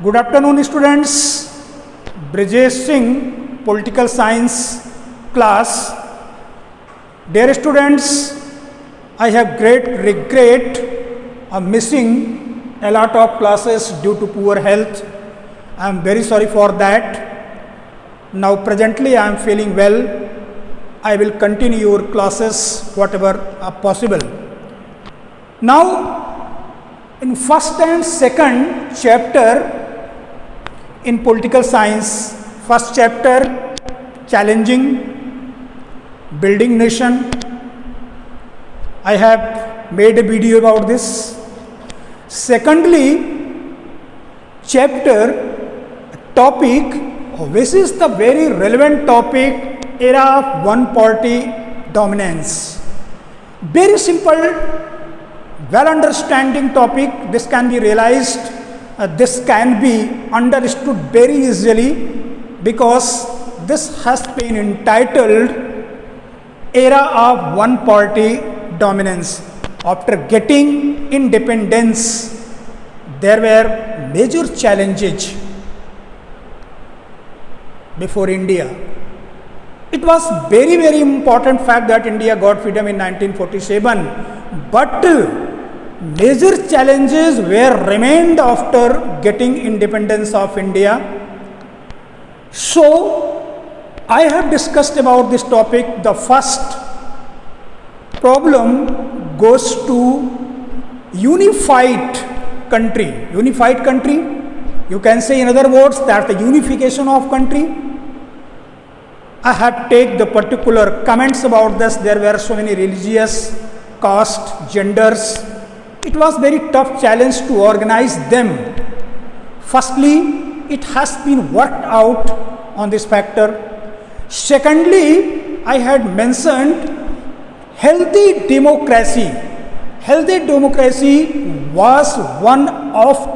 Good afternoon, students. Brijesh Singh, Political Science class. Dear students, I have great regret of missing a lot of classes due to poor health. I am very sorry for that. Now presently I am feeling well. I will continue your classes whatever possible. Now in first and second chapter in political science, first chapter challenging building nation, I have made a video about this. Secondly, chapter topic, this is the very relevant topic, era of one party dominance. Very simple, well understanding topic. This can be realized, this can be understood very easily, because this has been entitled era of one party dominance. After getting independence, there were major challenges before India. It was very important fact that India got freedom in 1947, but major challenges were remained after getting independence of India. So I have discussed about this topic. The first problem goes to unified country. Unified country, you can say in other words that the unification of country. I have taken the particular comments about this. There were so many religious, caste, genders. It was very tough challenge to organize them. Firstly, it has been worked out on this factor. Secondly, I had mentioned healthy democracy. Healthy democracy was one of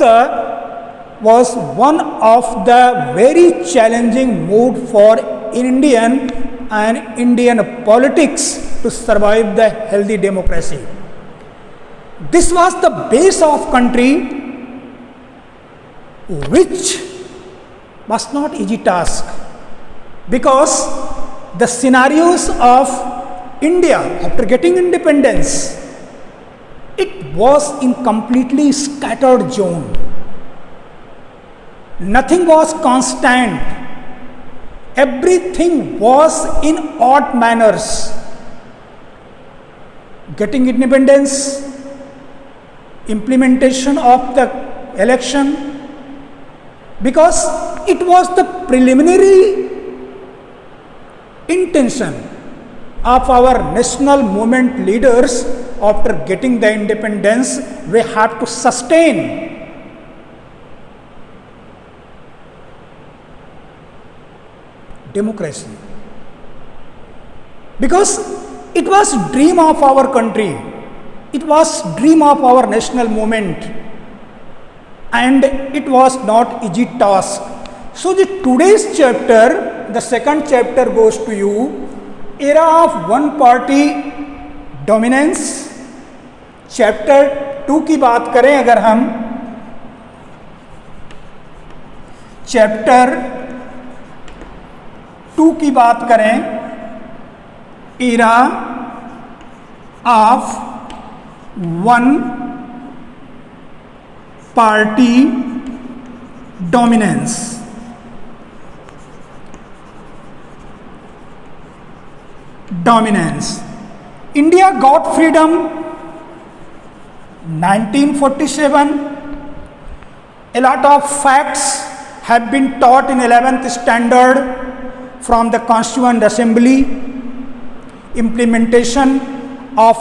the very challenging mood for Indian and Indian politics to survive the healthy democracy. This was the base of country, which was not easy task, because the scenarios of India after getting independence, it was in completely scattered zone. Nothing was constant. Everything was in odd manners. Getting independence, implementation of the election, because it was the preliminary intention of our national movement leaders. After getting the independence, we have to sustain democracy, because it was dream of our country, it was dream of our national movement, and it was not easy task. So the today's chapter, the second chapter goes to you, era of one party dominance. Chapter 2 की बात करें अगर हम, chapter 2 की बात करें, era of one party dominance. India got freedom 1947. A lot of facts have been taught in 11th standard from the Constituent Assembly. Implementation of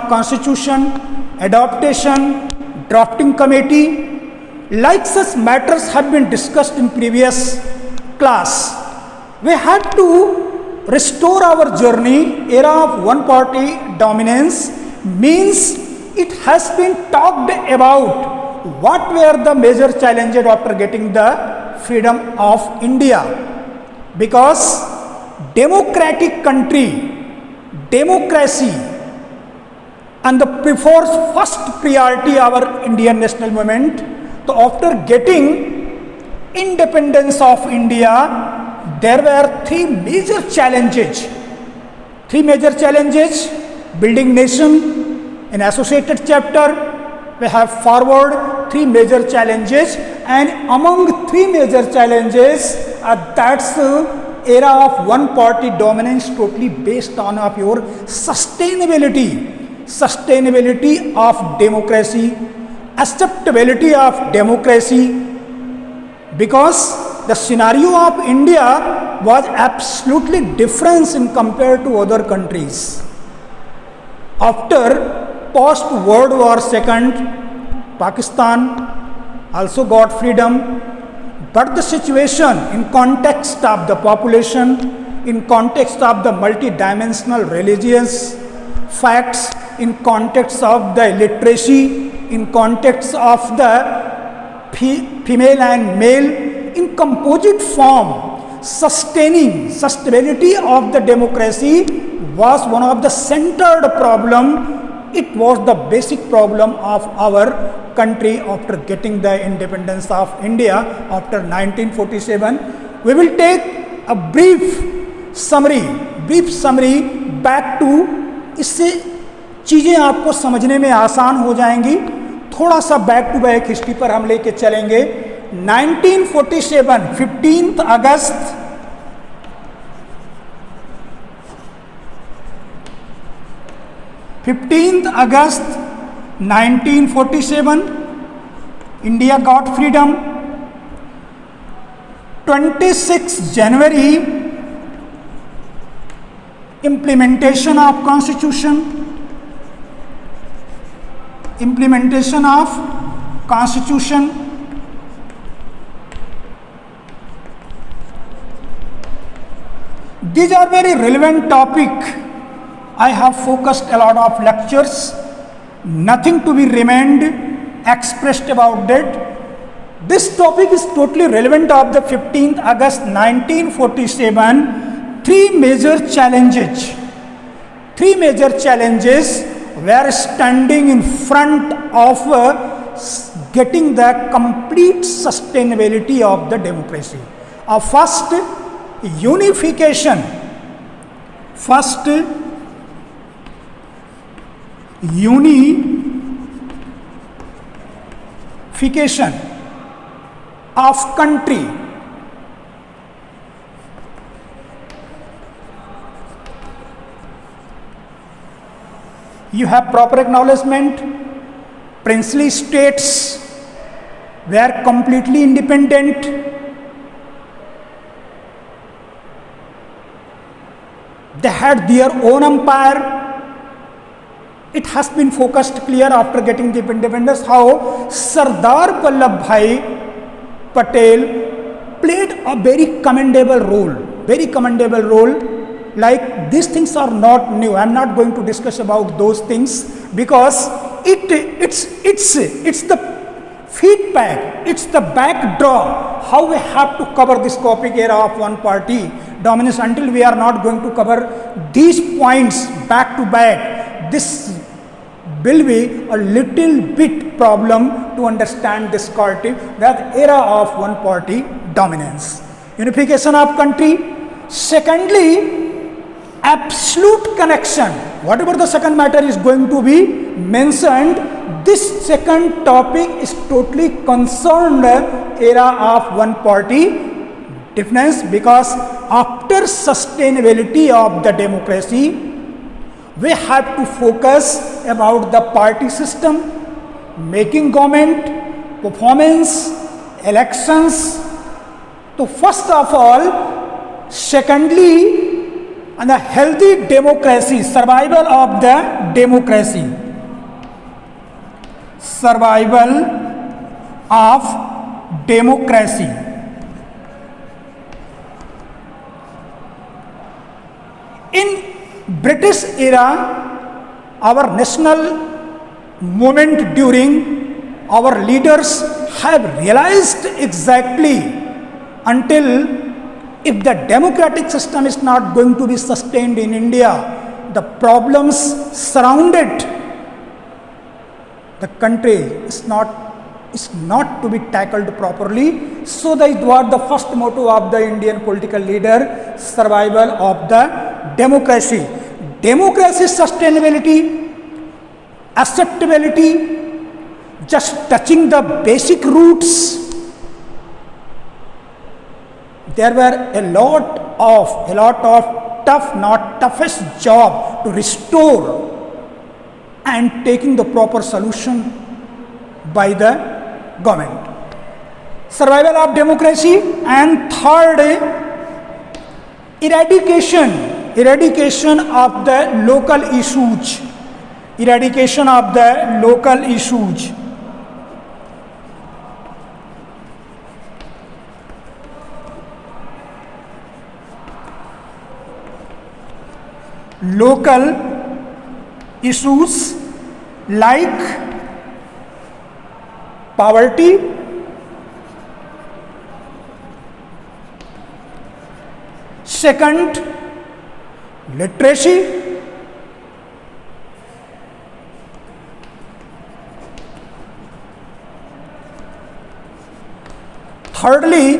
Constitution, adaptation, drafting committee, like such matters have been discussed in previous class. We had to restore our journey. Era of one party dominance means it has been talked about what were the major challenges after getting the freedom of India, because democratic country, democracy and the first priority our Indian national movement. So after getting independence of India, there were three major challenges. Building nation. In associated chapter, we have forward three major challenges, and among three major challenges, that's era of one party dominance totally based on of your sustainability of democracy, acceptability of democracy, because the scenario of India was absolutely different in compared to other countries. After post World War II, Pakistan also got freedom, but the situation in context of the population, in context of the multidimensional religious facts, in context of the literacy, in context of the female and male, in composite form, sustaining sustainability of the democracy was one of the centered problem. It was the basic problem of our country after getting the independence of India after 1947. We will take a brief summary back to, इससे चीज़ें आपको समझने में आसान हो जाएंगी. थोड़ा सा बैक टू बैक हिस्ट्री पर हम लेके चलेंगे. 1947 15 अगस्त 15th August 1947, India got freedom. 26 January, implementation of Constitution. These are very relevant topic. I have focused a lot of lectures, nothing to be remained expressed about that. This topic is totally relevant of the 15th August 1947. Three major challenges were standing in front of getting the complete sustainability of the democracy. First, unification of country. You have proper acknowledgement. Princely states were completely independent. They had their own empire. It has been focused clear after getting the independence how Sardar Vallabhbhai Patel played a very commendable role. Like these things are not new. I am not going to discuss about those things because it's the feedback, it's the backdrop how we have to cover this topic era of one party dominance. Until we are not going to cover these points back to back, this will be a little bit problem to understand this culture, that era of one party dominance. Unification of country. Secondly, absolute connection. Whatever the second matter is going to be mentioned, this second topic is totally concerned era of one party difference, because after sustainability of the democracy, we have to focus about the party system, making government, performance, elections. So first of all, secondly, and a healthy democracy, survival of the democracy. Survival of democracy. In British era, our national movement during, our leaders have realized exactly, until if the democratic system is not going to be sustained in India, the problems surrounded the country is not to be tackled properly. So that is what the first motto of the Indian political leader, survival of the democracy. Democracy sustainability, acceptability, just touching the basic roots. There were a lot of tough, not toughest job to restore and taking the proper solution by the government. Survival of democracy, and third, eradication of the local issues. Eradication of the local issues. Local issues like poverty, second, literacy, thirdly,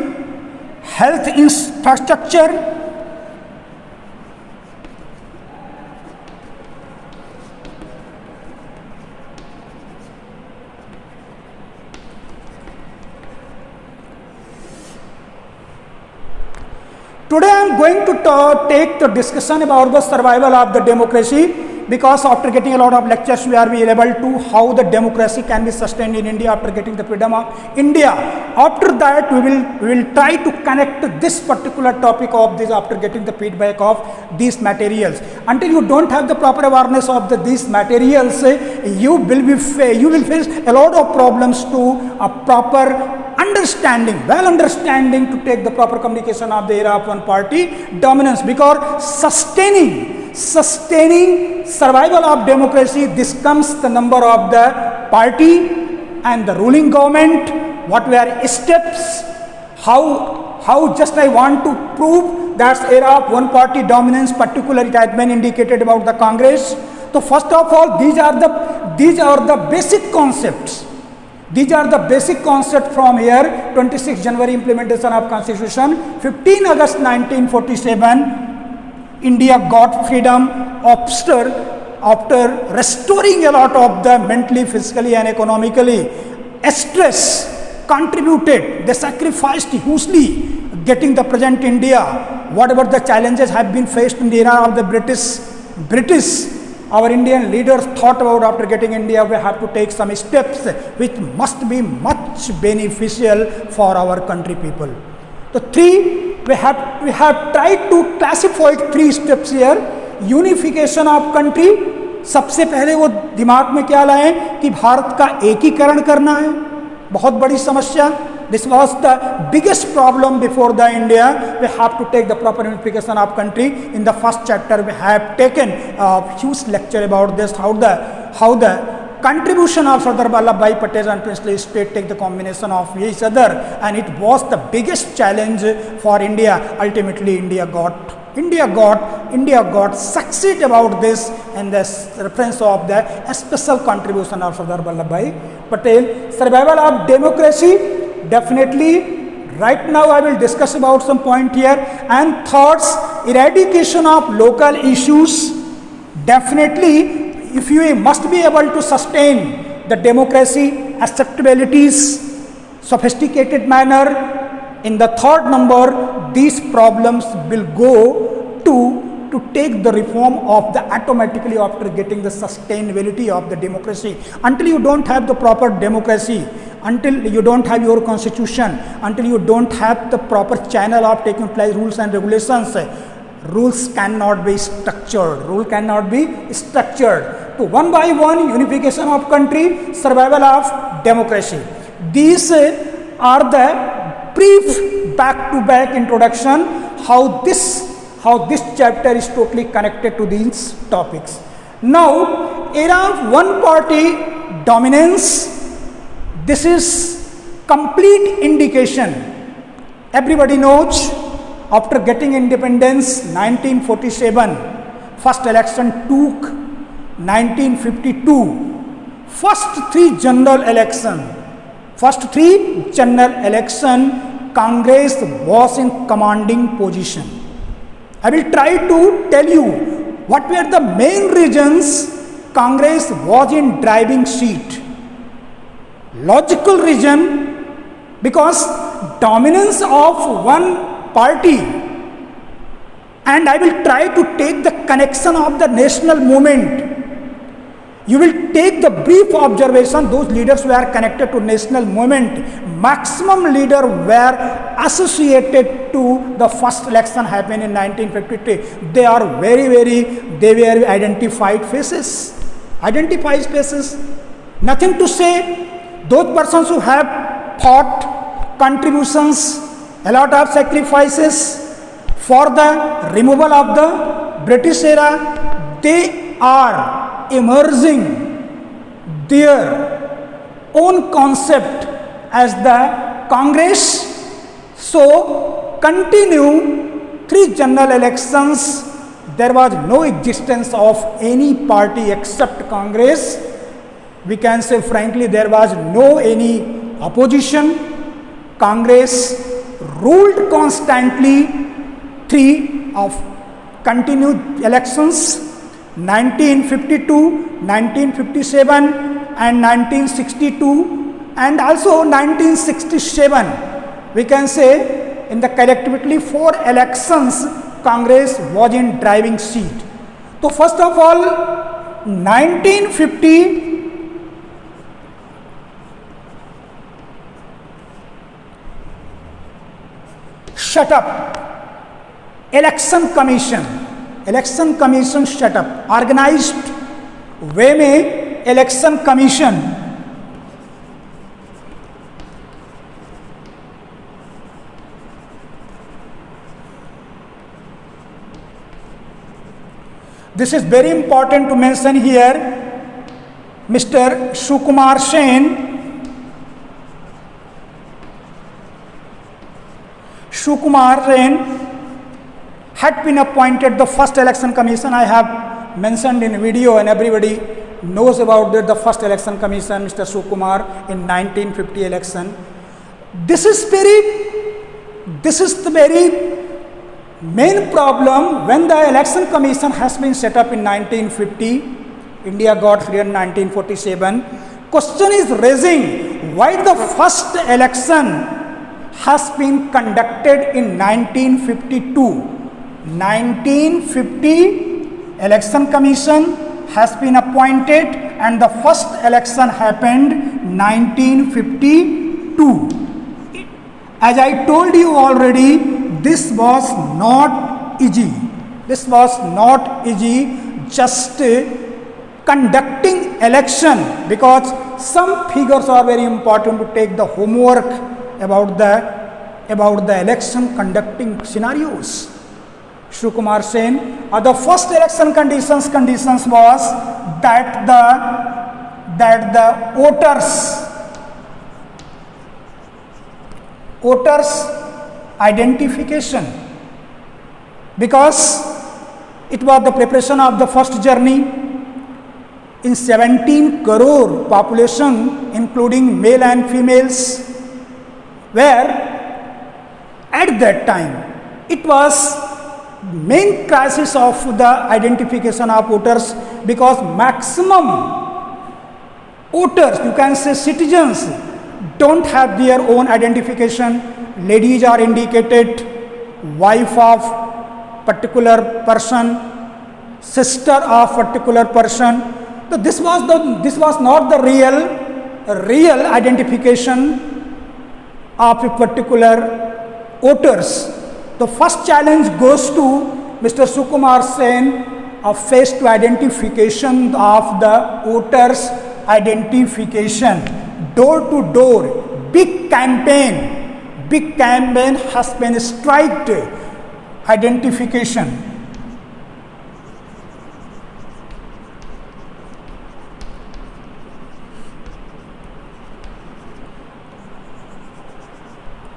health infrastructure, today I am going to take the discussion about the survival of the democracy, because after getting a lot of lectures we are able to how the democracy can be sustained in India after getting the freedom of India. After that we will try to connect this particular topic of this after getting the feedback of these materials. Until you don't have the proper awareness of these materials, you will face a lot of problems to a proper well understanding to take the proper communication of the era of one party dominance, because sustaining survival of democracy, this comes the number of the party and the ruling government, what were steps, how just I want to prove that era of one party dominance, particularly it has been indicated about the Congress. So first of all, these are the basic concepts. These are the basic concepts from here. 26 January implementation of Constitution, 15 August 1947, India got freedom after restoring a lot of the mentally, physically and economically. Stress contributed, they sacrificed hugely getting the present India. Whatever the challenges have been faced in the era of the British, our Indian leaders thought about after getting India, we have to take some steps which must be much beneficial for our country people. The three, we have tried to classify 3 steps here. Unification of country, सबसे पहले वो दिमाग में क्या लाए कि भारत का एकीकरण करना है, बहुत बड़ी समस्या. This was the biggest problem before the India. We have to take the proper unification of country. In the first chapter, we have taken a huge lecture about this, how the contribution of Sardar Vallabhbhai Patel and princely state take the combination of each other, and it was the biggest challenge for India. Ultimately, India got succeed about this, and the reference of the special contribution of Sardar Vallabhbhai Patel. Survival of democracy. Definitely, right now I will discuss about some point here. And thoughts, eradication of local issues. Definitely, if you must be able to sustain the democracy, acceptabilities, sophisticated manner. In the third number, these problems will go to take the reform of the automatically after getting the sustainability of the democracy. Until you don't have the proper democracy, until you don't have your constitution, until you don't have the proper channel of taking place rules and regulations, rules cannot be structured. So one by one, unification of country, survival of democracy. These are the brief back-to-back introduction how this chapter is totally connected to these topics. Now, era of one party dominance. This is complete indication. Everybody knows after getting independence 1947, first election took 1952, first three general election, Congress was in commanding position. I will try to tell you what were the main reasons Congress was in driving seat. Logical reason, because dominance of one party, and I will try to take the connection of the national movement. You will take the brief observation, those leaders who are connected to national movement, maximum leader were associated to the first election happened in 1953. They are they were identified faces. Nothing to say. Those persons who have fought, contributions, a lot of sacrifices for the removal of the British era, they are emerging their own concept as the Congress. So, continue 3 general elections, there was no existence of any party except Congress. We can say frankly there was no any opposition. Congress ruled constantly 3 of continued elections, 1952, 1957 and 1962 and also 1967. We can say in the collectively 4 elections Congress was in driving seat. So first of all 1950 shut up. Election commission shut up. Organized way में election commission this is very important to mention here. Mr. Sukumar Sen had been appointed the first election commission. I have mentioned in video and everybody knows about the first election commission, Mr. Sukumar in 1950 election. This is the very main problem when the election commission has been set up in 1950. India got freedom in 1947. Question is raising why the first election has been conducted in 1952. 1950 election commission has been appointed and the first election happened 1952. As I told you already, this was not easy. Just conducting election, because some figures are very important to take the homework about the election conducting scenarios. Sukumar Sen, the first election conditions was that the voters identification, because it was the preparation of the first journey in 17 crore population including male and females, where at that time it was main crisis of the identification of voters, because maximum voters, you can say citizens, don't have their own identification. Ladies are indicated, wife of particular person, sister of particular person. So this was not the real identification of a particular voters. The first challenge goes to Mr. Sukumar Sen of face to identification of the voters identification, door to door, big campaign has been striked identification.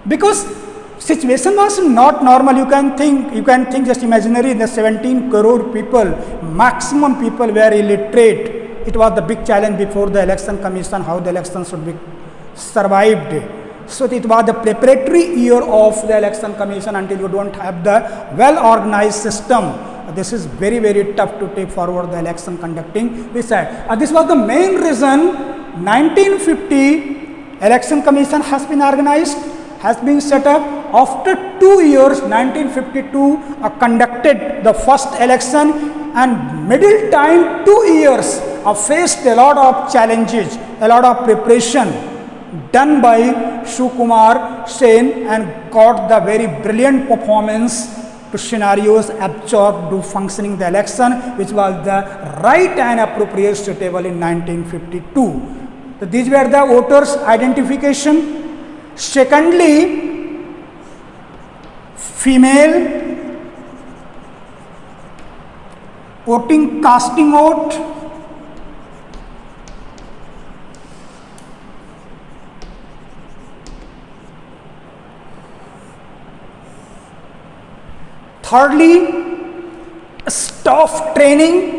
Because situation was not normal. You can think just imaginary, the 17 crore people, maximum people were illiterate, it was the big challenge before the election commission, how the election should be survived. So it was the preparatory year of the election commission. Until you don't have the well organized system, this is very, very tough to take forward the election conducting. We said this was the main reason 1950 election commission has been organized, has been set up. After 2 years, 1952 conducted the first election, and middle time 2 years faced a lot of challenges, a lot of preparation done by Sukumar Sen, and got the very brilliant performance to scenarios absorbed to functioning the election, which was the right and appropriate suitable in 1952. So these were the voters identification. Secondly, female voting, casting vote. Thirdly, staff training.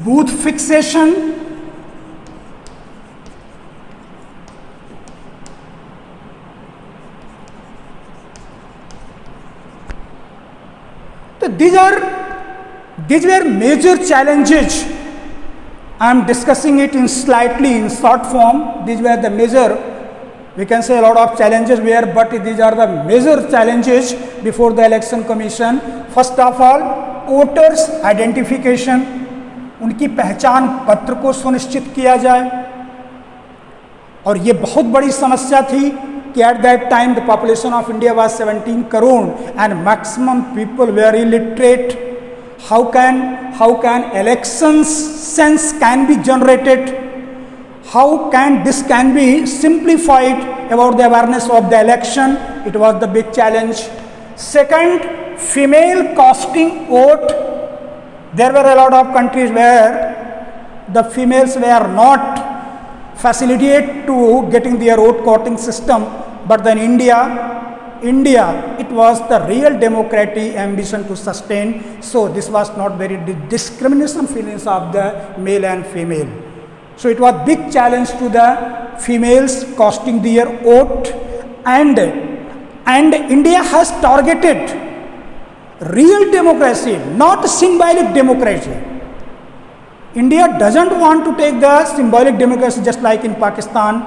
Booth fixation. So these were major challenges. I am discussing it in slightly in short form. These were the major, we can say a lot of challenges were, but these are the major challenges before the election commission. First of all, voters identification, उनकी पहचान पत्र को सुनिश्चित किया जाए. और ये बहुत बड़ी समस्या थी कि at that time the population of India was 17 crore and maximum people were illiterate. How can elections sense can be generated? How can this can be simplified about the awareness of the election? It was the big challenge. Second, female casting vote. There were a lot of countries where the females were not facilitated to getting their vote counting system, but then India, it was the real democratic ambition to sustain. So this was not very discrimination feelings of the male and female. So it was big challenge to the females casting their vote, and India has targeted real democracy, not symbolic democracy. India doesn't want to take the symbolic democracy just like in Pakistan,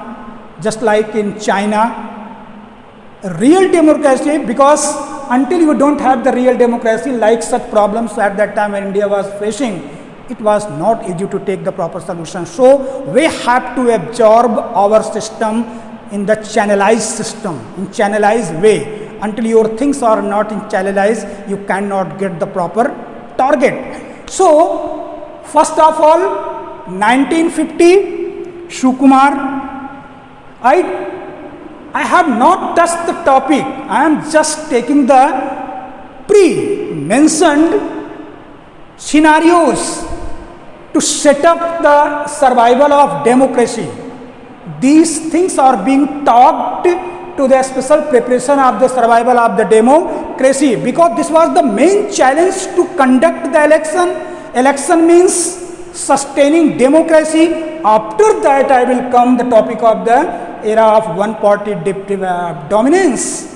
just like in China. Real democracy, because until you don't have the real democracy, like such problems at that time when India was facing, it was not easy to take the proper solution. So we have to absorb our system in the channelized system, in channelized way. Until your things are not in channelized, you cannot get the proper target. So first of all, 1950, Sukumar, I have not touched the topic. I am just taking the pre-mentioned scenarios to set up the survival of democracy. These things are being talked to the special preparation of the survival of the democracy, because this was the main challenge to conduct the election. Election means sustaining democracy. After that, I will come the topic of the era of one party dominance.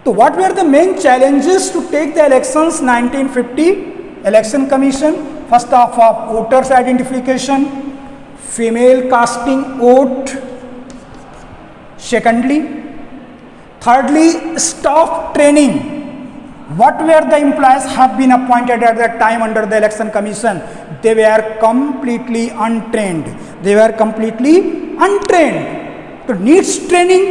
So what were the main challenges to take the elections 1950 election commission? First of all, voters identification, female casting vote. Secondly, thirdly, staff training. What were the employees have been appointed at that time under the election commission? They were completely untrained. So needs training,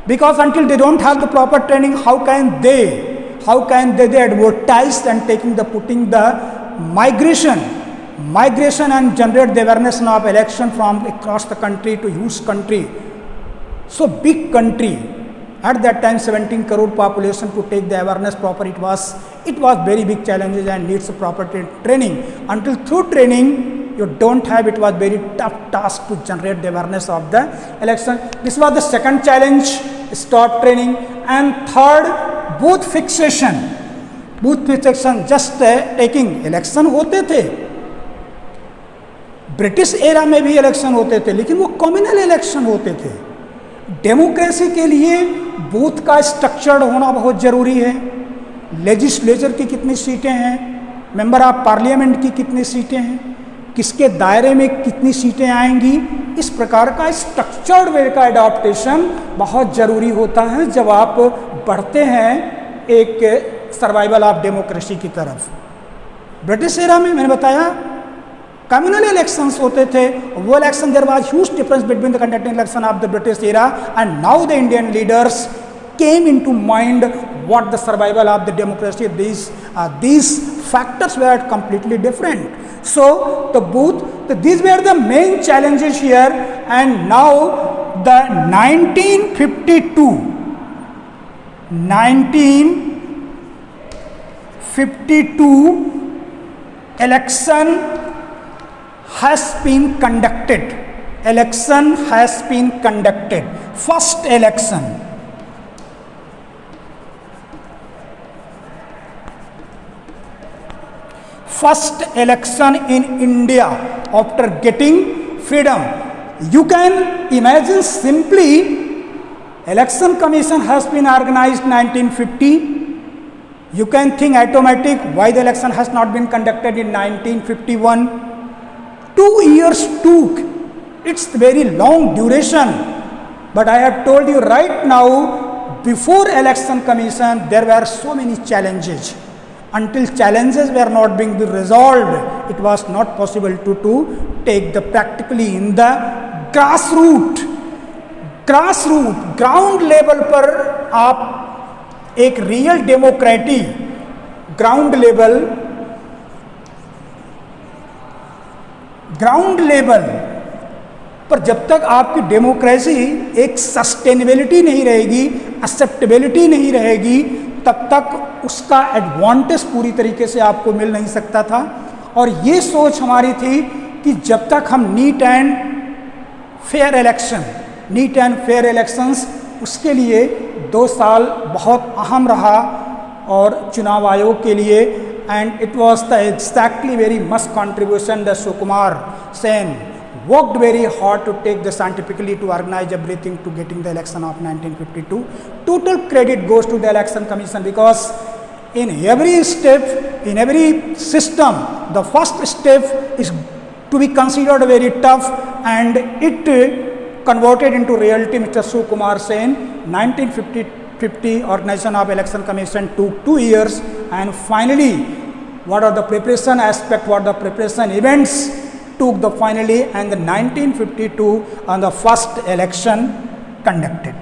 because until they don't have the proper training, how can they advertise and putting the migration and generate the awareness of election from across the country to huge country. So big country, at that time 17 crore population, to take the awareness proper, it was very big challenges and needs proper training. Until through training, you don't have, it was very tough task to generate the awareness of the election. This was the second challenge, staff training. And third, booth fixation. Booth fixation, just taking, election होते थे, British era में भी election होते थे, लेकिन वो communal election होते थे। डेमोक्रेसी के लिए बूथ का स्ट्रक्चर्ड होना बहुत ज़रूरी है। लेजिस्लेचर की कितनी सीटें हैं, मेंबर ऑफ पार्लियामेंट की कितनी सीटें हैं, किसके दायरे में कितनी सीटें आएंगी, इस प्रकार का स्ट्रक्चर्ड वे का एडॉप्टेशन बहुत ज़रूरी होता है जब आप बढ़ते हैं एक सर्वाइवल ऑफ डेमोक्रेसी की तरफ। ब्रिटिश एरा में मैंने बताया कम्युनल इलेक्शंस होते थे, वो election there was huge difference between the conducting election of the British era and now the Indian leaders came into mind what the survival of the democracy. These factors were completely different. So the booth, these were the main challenges here. And now the 1952 election has been conducted. Election has been conducted. First election. First election in India after getting freedom. You can imagine simply, election commission has been organized 1950. You can think automatic why the election has not been conducted in 1951. 2 years took. It's very long duration. But I have told you right now, before election commission, there were so many challenges. Until challenges were not being resolved, it was not possible to take the practically in the grassroots, ground level पर आप एक real डेमोक्रेटी ground level पर जब तक आपकी democracy एक sustainability नहीं रहेगी, एक्सेप्टेबिलिटी नहीं रहेगी, तब तक उसका एडवांटेज पूरी तरीके से आपको मिल नहीं सकता था। और ये सोच हमारी थी कि जब तक हम नीट एंड फेयर इलेक्शंस, उसके लिए 2 साल बहुत अहम रहा और चुनाव आयोग के लिए। And it was the exactly very much contribution the Sukumar Sen worked very hard to take the scientifically to organize everything to getting the election of 1952. Total credit goes to the election commission, because in every step, in every system, the first step is to be considered very tough, and it converted into reality. Mr. Sukumar Sen, 1950 organization of election commission took 2 years, and finally what are the preparation aspect, what the preparation events took the finally, and the 1952 on the first election conducted.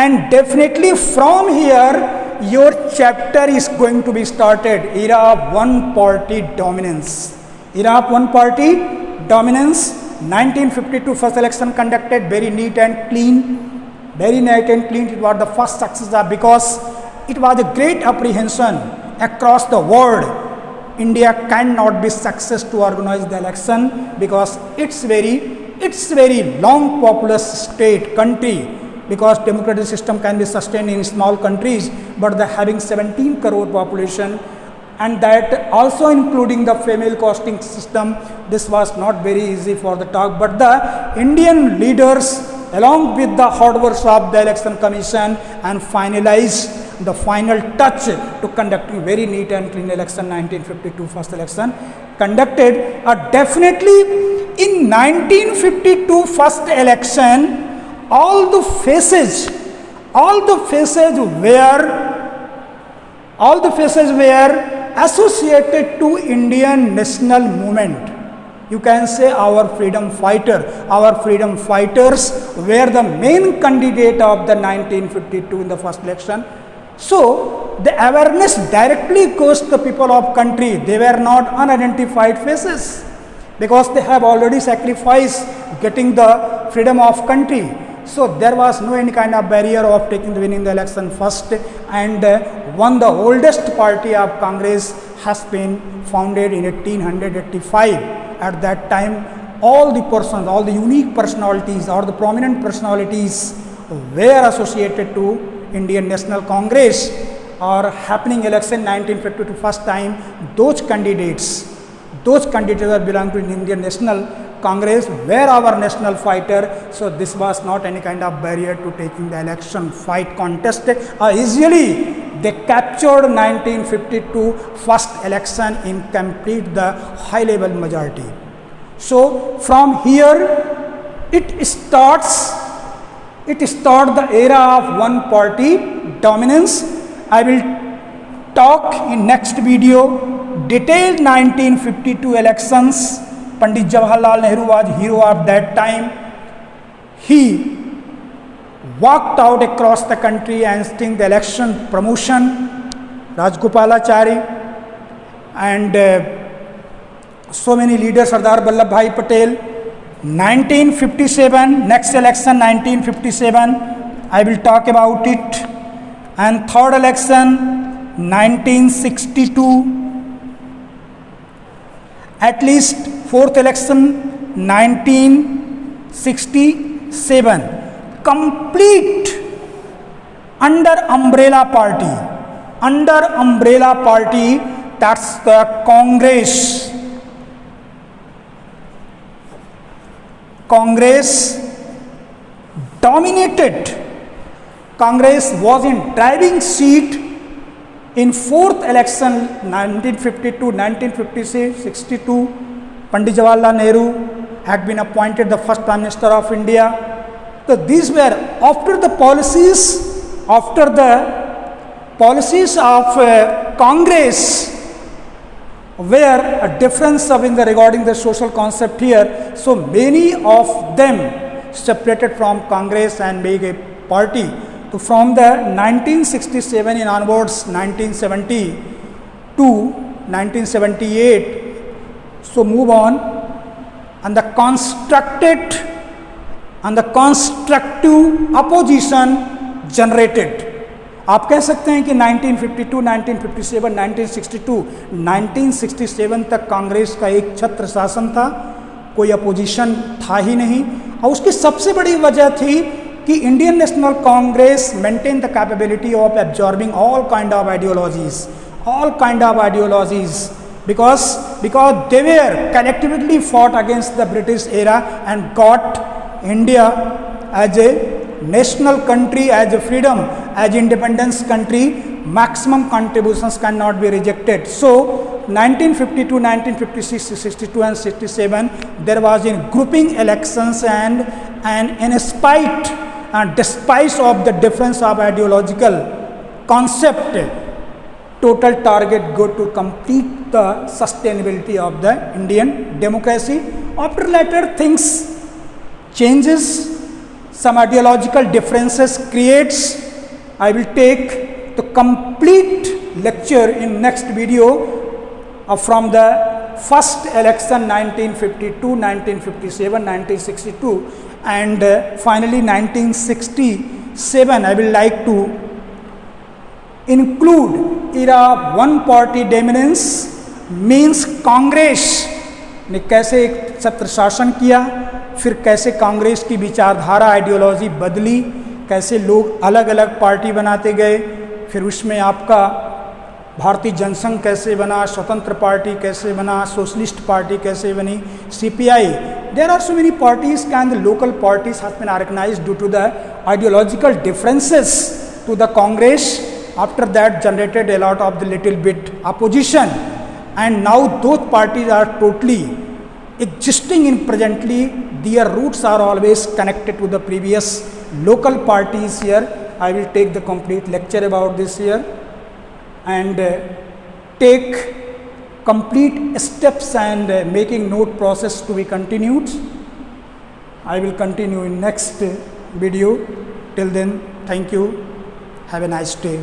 And definitely from here your chapter is going to be started. Era of one party dominance. 1952 first election conducted, very neat and clean. It was the first success, because it was a great apprehension across the world. India cannot be success to organize the election, because it's very long populous country, because democratic system can be sustained in small countries, but the having 17 crore population, and that also including the female costing system, this was not very easy for the talk. But the Indian leaders, along with the hard work of the election commission, and finalized the final touch to conducting very neat and clean election. 1952 first election conducted. Definitely in 1952 first election, all the faces were associated to Indian national movement. You can say our freedom fighters were the main candidate of the 1952 in the first election. So the awareness directly goes to the people of country. They were not unidentified faces, because they have already sacrificed getting the freedom of country. So there was no any kind of barrier of winning the election first, and one the oldest party of Congress has been founded in 1885. At that time, all the persons, all the unique personalities or the prominent personalities were associated to Indian National Congress. Or happening election 1952 first time, those candidates that belong to Indian National Congress were our national fighter. So this was not any kind of barrier to taking the election fight contest. Easily they captured 1952 first election in complete the high level majority. So from here it starts the era of one party dominance. I will talk in next video detailed 1952 elections. Pandit Jawaharlal Nehru was hero of that time. He walked out across the country and sting the election promotion, Rajgopalachari, and so many leaders, Sardar Vallabhbhai Patel. 1957, next election 1957, I will talk about it. And third election 1962, at least fourth election 1967, complete under umbrella party, that's the Congress. Congress dominated. Congress was in driving seat in fourth election 1952, 1956, 62. Pandit Jawaharlal Nehru had been appointed the first Prime Minister of India. So these were after the policies of Congress were a difference regarding the social concept here. So many of them separated from Congress and made a party. So from the 1967 in onwards, 1970 to 1978, so move on, and the constructive opposition generated. आप कह सकते हैं कि 1952, 1957, 1962, 1967 तक कांग्रेस का एक छत्र शासन था, कोई अपोजिशन था ही नहीं, और उसकी सबसे बड़ी वजह थी कि Indian national Congress maintain the capability of absorbing all kind of ideologies because they were collectively fought against the British era and got India as a national country, as a freedom, as independence country. Maximum contributions cannot be rejected. So 1952, 1956, 62 and 67 there was in grouping elections, and in spite and despite of the difference of ideological concept, total target go to complete the sustainability of the Indian democracy. After later things changes, some ideological differences creates. I will take the complete lecture in next video from the first election 1952, 1957, 1962 and finally 1967. I will like to include era one party dominance, means Congress ने कैसे एक छत्र शासन किया, फिर कैसे कांग्रेस की विचारधारा आइडियोलॉजी बदली, कैसे लोग अलग अलग पार्टी बनाते गए, फिर उसमें आपका भारतीय जनसंघ कैसे बना, स्वतंत्र पार्टी कैसे बना, सोशलिस्ट पार्टी कैसे बनी, CPI. There are so many parties and the local parties has been organised due to the ideological differences to the Congress. After that generated a lot of the little bit opposition, and now those parties are totally existing in presently. Their roots are always connected to the previous local parties here. I will take the complete lecture about this here and take complete steps and making note process to be continued. I will continue in next video. Till then, thank you. Have a nice day.